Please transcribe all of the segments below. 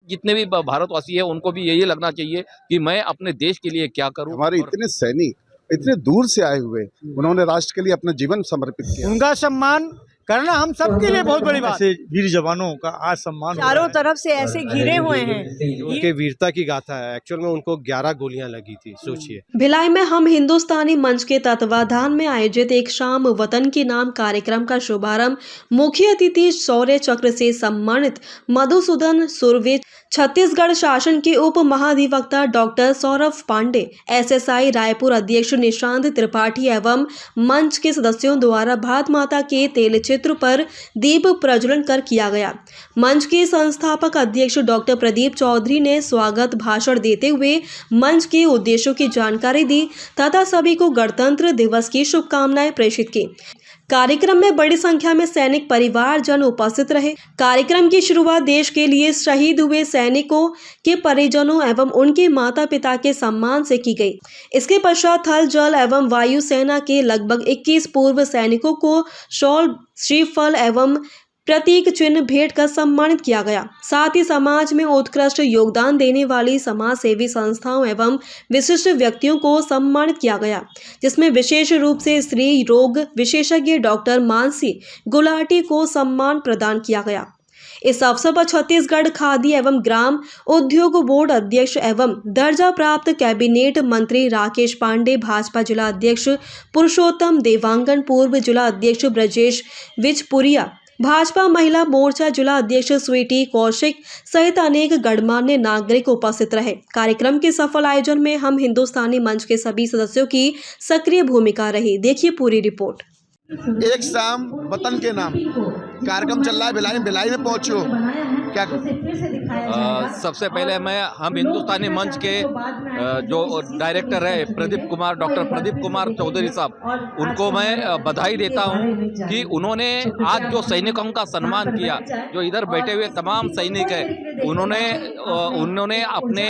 जितने भी भारतवासी है उनको भी यही लगना चाहिए कि मैं अपने देश के लिए क्या करूं। हमारे इतने सैनिक इतने दूर से आए हुए, उन्होंने राष्ट्र के लिए अपना जीवन समर्पित किया। उनका सम्मान करना हम सबके लिए बहुत बड़ी बात है। वीर जवानों का आज सम्मान चारों तरफ से ऐसे घिरे हुए हैं। उनके वीरता की गाथा है। एक्चुअल में उनको 11 गोलियां लगी थी, सोचिए। भिलाई में हम हिंदुस्तानी मंच के तत्वाधान में आयोजित एक शाम वतन के नाम कार्यक्रम का शुभारंभ मुख्य अतिथि शौर्य चक्र से सम्मानित मधुसूदन सुरवे, छत्तीसगढ़ शासन के उप महाधिवक्ता डॉक्टर सौरभ पांडे, एसएसआई रायपुर अध्यक्ष निशांत त्रिपाठी एवं मंच के सदस्यों द्वारा भारत माता के तेल चित्र पर दीप प्रज्वलन कर किया गया। मंच के संस्थापक अध्यक्ष डॉक्टर प्रदीप चौधरी ने स्वागत भाषण देते हुए मंच के उद्देश्यों की जानकारी दी तथा सभी को गणतंत्र दिवस की शुभकामनाएं प्रेषित की। कार्यक्रम में बड़ी संख्या में सैनिक परिवार जन उपस्थित रहे। कार्यक्रम की शुरुआत देश के लिए शहीद हुए सैनिकों के परिजनों एवं उनके माता पिता के सम्मान से की गई। इसके पश्चात थल, जल एवं वायु सेना के लगभग 21 पूर्व सैनिकों को शॉल, श्रीफल एवं प्रतीक चिन्ह भेंट कर सम्मानित किया गया। साथ ही समाज में उत्कृष्ट योगदान देने वाली समाज सेवी संस्थाओं एवं विशिष्ट व्यक्तियों को सम्मानित किया गया, जिसमें विशेष रूप से स्त्री रोग विशेषज्ञ डॉक्टर मानसी गुलाटी को सम्मान प्रदान किया गया। इस अवसर पर छत्तीसगढ़ खादी एवं ग्राम उद्योग बोर्ड अध्यक्ष एवं दर्जा प्राप्त कैबिनेट मंत्री राकेश पांडे, भाजपा जिला अध्यक्ष पुरुषोत्तम देवांगन, पूर्व जिला अध्यक्ष ब्रजेश विजपुरिया, भाजपा महिला मोर्चा जिला अध्यक्ष स्वीटी कौशिक सहित अनेक गणमान्य नागरिक उपस्थित रहे। कार्यक्रम के सफल आयोजन में हम हिंदुस्तानी मंच के सभी सदस्यों की सक्रिय भूमिका रही। देखिए पूरी रिपोर्ट। एक शाम वतन के नाम कार्यक्रम चल रहा है। भिलाई में पहुंचे हो क्या? सबसे पहले मैं हम हिंदुस्तानी मंच के जो डायरेक्टर है प्रदीप कुमार, डॉक्टर प्रदीप कुमार चौधरी साहब, उनको मैं बधाई देता हूं कि उन्होंने आज जो सैनिकों का सम्मान किया, जो इधर बैठे हुए तमाम सैनिक है, उन्होंने अपने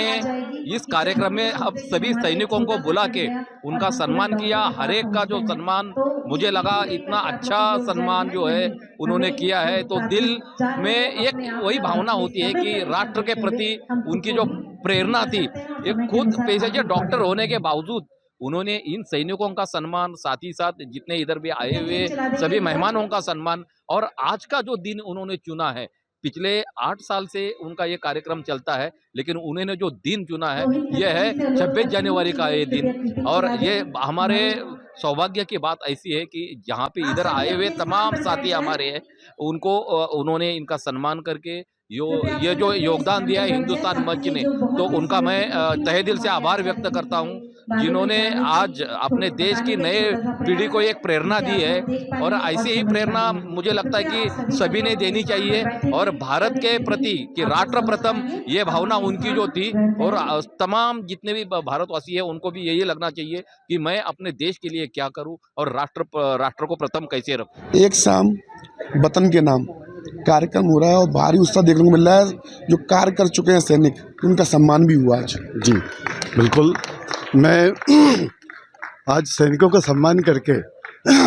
इस कार्यक्रम में अब सभी सैनिकों को बुला के उनका सम्मान किया। हर एक का जो सम्मान मुझे लगा इतना अच्छा सम्मान जो है उन्होंने किया है, तो दिल में एक वही भावना होती है कि राष्ट्र के प्रति उनकी जो प्रेरणा थी, एक खुद पेशे के डॉक्टर होने के बावजूद उन्होंने इन सैनिकों का सम्मान, साथ ही साथ जितने इधर भी आए हुए सभी मेहमानों का सम्मान, और आज का जो दिन उन्होंने चुना है, पिछले 8 साल से उनका ये कार्यक्रम चलता है, लेकिन उन्होंने जो दिन चुना है ये है 26 जनवरी का ये दिन। और ये हमारे सौभाग्य की बात ऐसी है कि जहाँ पे इधर आए हुए तमाम साथी हमारे हैं, उनको उन्होंने इनका सम्मान करके ये जो योगदान दिया है हिंदुस्तान मंच ने, तो उनका मैं तहे दिल से आभार व्यक्त करता हूँ, जिन्होंने आज अपने देश की नए पीढ़ी को एक प्रेरणा दी है। और ऐसी ही प्रेरणा मुझे लगता है कि सभी ने देनी चाहिए, और भारत के प्रति कि राष्ट्र प्रथम ये भावना उनकी जो थी, और तमाम जितने भी भारतवासी है उनको भी यही लगना चाहिए कि मैं अपने देश के लिए क्या करूं और राष्ट्र को प्रथम कैसे रखूं। एक शाम वतन के नाम कार्यक्रम हो रहा है और भारी उत्साह देखने को मिल रहा है। जो कार्य कर चुके हैं सैनिक, उनका सम्मान भी हुआ आज। जी बिल्कुल, मैं आज सैनिकों का सम्मान करके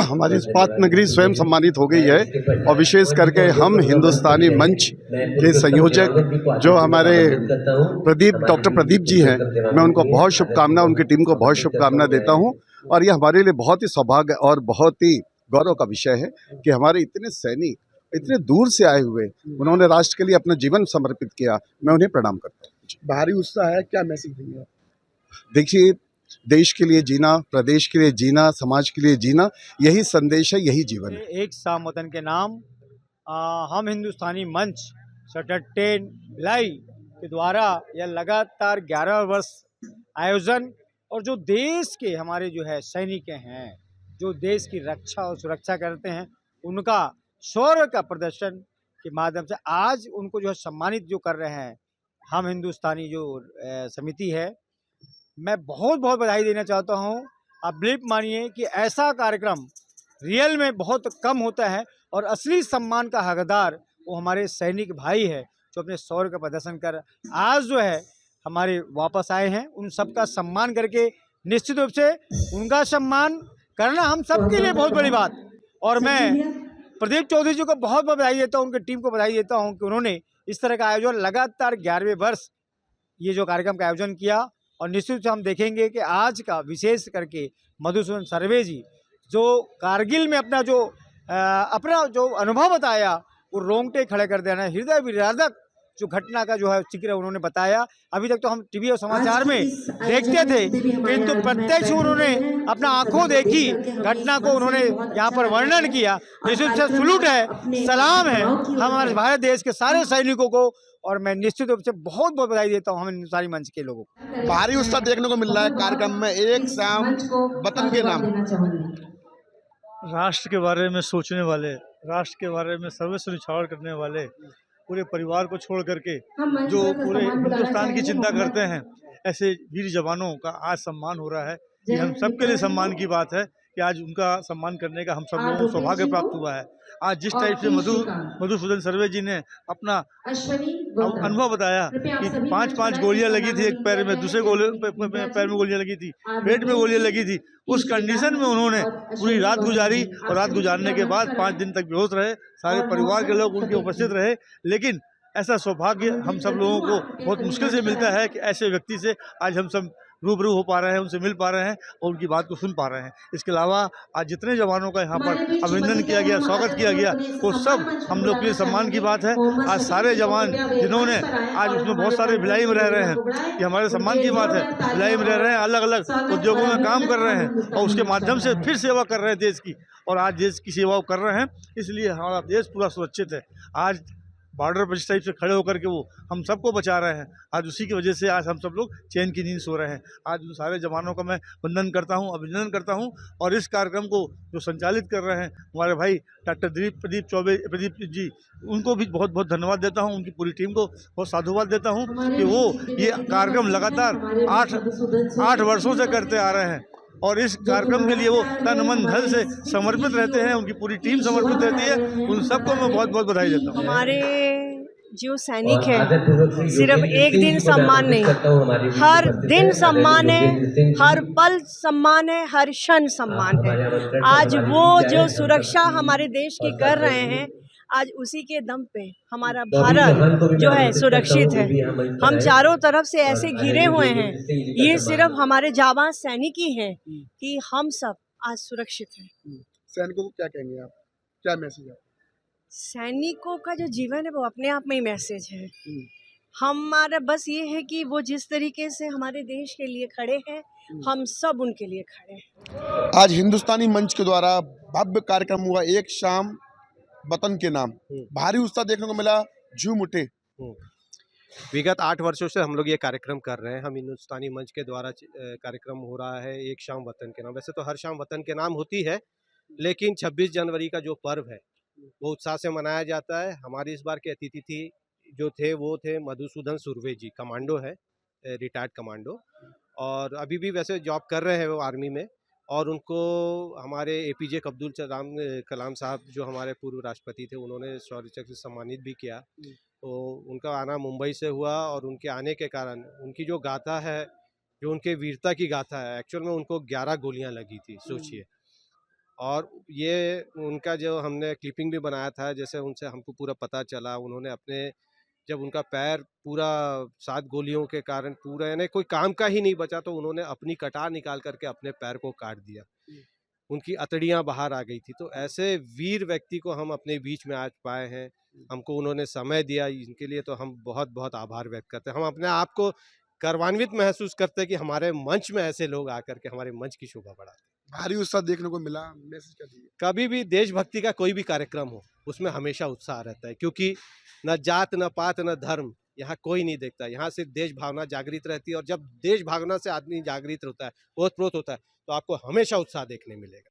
हमारी इस्पात नगरी स्वयं सम्मानित हो गई है, और विशेष करके हम हिंदुस्तानी मंच के संयोजक जो हमारे डॉक्टर प्रदीप जी हैं, मैं उनको बहुत शुभकामना, उनकी टीम को बहुत शुभकामना देता हूं। और ये हमारे लिए बहुत ही सौभाग्य और बहुत ही गौरव का विषय है कि हमारे इतने सैनिक इतने दूर से आए हुए, उन्होंने राष्ट्र के लिए अपना जीवन समर्पित किया। मैं उन्हें प्रणाम करता हूँ। भारी उत्साह है, क्या मैसेज देंगे? देखिए, देश के लिए जीना, प्रदेश के लिए जीना, समाज के लिए जीना, यही संदेश है, यही जीवन है। एक शाम वतन के नाम हम हिंदुस्तानी मंच सटट्टे भिलाई के द्वारा यह लगातार 11 वर्ष आयोजन, और जो देश के हमारे जो है सैनिक हैं, जो देश की रक्षा और सुरक्षा करते हैं, उनका शौर्य का प्रदर्शन के माध्यम से आज उनको जो है सम्मानित जो कर रहे हैं हम हिंदुस्तानी जो समिति है, मैं बहुत बहुत बधाई देना चाहता हूं। आप बिलीव मानिए कि ऐसा कार्यक्रम रियल में बहुत कम होता है, और असली सम्मान का हकदार वो हमारे सैनिक भाई है, जो अपने शौर्य का प्रदर्शन कर आज जो है हमारे वापस आए हैं। उन सबका सम्मान करके निश्चित रूप से उनका सम्मान करना हम सबके लिए बहुत बड़ी बात। और मैं प्रदीप चौधरी जी को बहुत बहुत बधाई देता हूँ, उनकी टीम को बधाई देता हूँ कि उन्होंने इस तरह का आयोजन लगातार 11वें वर्ष ये जो कार्यक्रम का आयोजन किया। और निश्चित रूप से हम देखेंगे कि आज का विशेष करके मधुसूदन सर्वे जी जो कारगिल में अपना जो अनुभव बताया वो रोंगटे खड़े कर देना, हृदय विदारक जो घटना का जो है जिक्र उन्होंने बताया। अभी तक तो हम टीवी और समाचार में देखते थे, किंतु प्रत्यक्ष उन्होंने अपना आंखों देखी घटना को उन्होंने यहाँ पर वर्णन किया। निश्चित से सलूट है, सलाम है हमारे भारत देश के सारे सैनिकों को। और मैं निश्चित रूप से बहुत बहुत बधाई देता हूँ हम हिंदुस्तानी मंच के लोगों को। भारी उत्साह देखने को मिल रहा है कार्यक्रम में। एक शाम वतन के नाम, राष्ट्र के बारे में सोचने वाले, राष्ट्र के बारे में सर्वस्व न्यौछावर करने वाले, पूरे परिवार को छोड़ करके जो पूरे हिंदुस्तान की चिंता करते हैं, ऐसे वीर जवानों का आज सम्मान हो रहा है। ये हम सबके लिए सम्मान की बात है कि आज उनका सम्मान करने का हम सब लोगों को सौभाग्य प्राप्त हुआ है। आज जिस टाइप से मधुसूदन सर्वे जी ने अपना अनुभव बताया कि 5-5 गोलियां लगी थी एक पैर में, दूसरे पैर में गोलियां लगी थी, पेट में गोलियां लगी थी, उस कंडीशन में उन्होंने पूरी रात गुजारी और रात गुजारने के बाद 5 दिन तक बेहोश रहे। सारे परिवार के लोग उनके उपस्थित रहे। लेकिन ऐसा सौभाग्य हम सब लोगों को बहुत मुश्किल से मिलता है कि ऐसे व्यक्ति से आज हम सब रूबरू हो पा रहे हैं, उनसे मिल पा रहे हैं और उनकी बात को सुन पा रहे हैं। इसके अलावा आज जितने जवानों का यहाँ पर अभिनंदन किया गया, स्वागत किया गया, वो सब हम लोग के लिए सम्मान की बात है। आज सारे जवान जिन्होंने आज उसमें बहुत सारे भिलाई में रह रहे हैं, ये हमारे सम्मान की बात है। भिलाई में रह रहे हैं, अलग अलग उद्योगों में काम कर रहे हैं और उसके माध्यम से फिर सेवा कर रहे हैं देश की, और आज देश की सेवा कर रहे हैं, इसलिए हमारा देश पूरा सुरक्षित है। आज बॉर्डर पर जिस टाइप से खड़े होकर के वो हम सबको बचा रहे हैं, आज उसी की वजह से आज हम सब लोग चैन की नींद सो रहे हैं। आज उन सारे जवानों का मैं वंदन करता हूं, अभिनंदन करता हूं। और इस कार्यक्रम को जो संचालित कर रहे हैं हमारे भाई डॉक्टर प्रदीप जी, उनको भी बहुत बहुत धन्यवाद देता हूं। उनकी पूरी टीम को बहुत साधुवाद देता हूं कि वो ये कार्यक्रम लगातार 8 वर्षों से करते आ रहे हैं और इस कार्यक्रम के लिए वो तन मन धन से समर्पित रहते हैं। उनकी पूरी टीम समर्पित रहती है। उन सबको मैं बहुत बहुत बधाई देता हूँ। हमारे जो सैनिक है सिर्फ एक दिन सम्मान नहीं, हर दिन सम्मान है, हर पल सम्मान है, हर क्षण सम्मान है। आज वो जो सुरक्षा हमारे देश की कर रहे हैं, आज उसी के दम पे हमारा भारत जो है सुरक्षित है। हम चारों तरफ से ऐसे घिरे हुए हैं, ये सिर्फ हमारे जाबाज सैनिक ही हैं कि हम सब आज सुरक्षित हैं। सैनिकों को क्या कहेंगे आप, क्या मैसेज है? सैनिकों का जो जीवन है वो अपने आप में ही मैसेज है। हमारा बस ये है कि वो जिस तरीके से हमारे देश के लिए खड़े हैं, हम सब उनके लिए खड़े हैं। आज हिंदुस्तानी मंच के द्वारा भव्य कार्यक्रम हुआ, एक शाम वतन के नाम। भारी उत्साह देखने को मिला, झूम उठे। विगत 8 वर्षों से हम लोग ये कार्यक्रम कर रहे हैं। हम हिंदुस्तानी मंच के द्वारा कार्यक्रम हो रहा है एक शाम वतन के नाम। वैसे तो हर शाम वतन के नाम होती है, लेकिन 26 जनवरी का जो पर्व है वो उत्साह से मनाया जाता है। हमारी इस बार के अतिथि जो थे वो थे मधुसूदन सुर्वे जी, कमांडो है, रिटायर्ड कमांडो, और अभी भी वैसे जॉब कर रहे हैं वो आर्मी में। और उनको हमारे APJ अब्दुल कलाम साहब जो हमारे पूर्व राष्ट्रपति थे, उन्होंने शौर्य चक्र से सम्मानित भी किया। तो उनका आना मुंबई से हुआ और उनके आने के कारण उनकी जो गाथा है, जो उनके वीरता की गाथा है, एक्चुअल में उनको 11 गोलियां लगी थी, सोचिए। और ये उनका जो हमने क्लिपिंग भी बनाया था, जैसे उनसे हमको पूरा पता चला, उन्होंने अपने जब उनका पैर पूरा 7 गोलियों के कारण पूरा यानी कोई काम का ही नहीं बचा, तो उन्होंने अपनी कटार निकाल करके अपने पैर को काट दिया, उनकी अतड़ियाँ बाहर आ गई थी। तो ऐसे वीर व्यक्ति को हम अपने बीच में आज पाए हैं, हमको उन्होंने समय दिया, इनके लिए तो हम बहुत बहुत आभार व्यक्त करते हैं। हम अपने आप को गर्वान्वित महसूस करते हैं कि हमारे मंच में ऐसे लोग आकर के हमारे मंच की शोभा बढ़ाते हैं। भारी उत्साह देखने को मिला, मैसेज क्या दीजिए? कभी भी देशभक्ति का कोई भी कार्यक्रम हो, उसमें हमेशा उत्साह रहता है, क्योंकि न जात न पात न धर्म यहाँ कोई नहीं देखता। यहाँ सिर्फ देश भावना जागृत रहती है, और जब देश भावना से आदमी जागृत होता है, ओतप्रोत होता है, तो आपको हमेशा उत्साह देखने मिलेगा।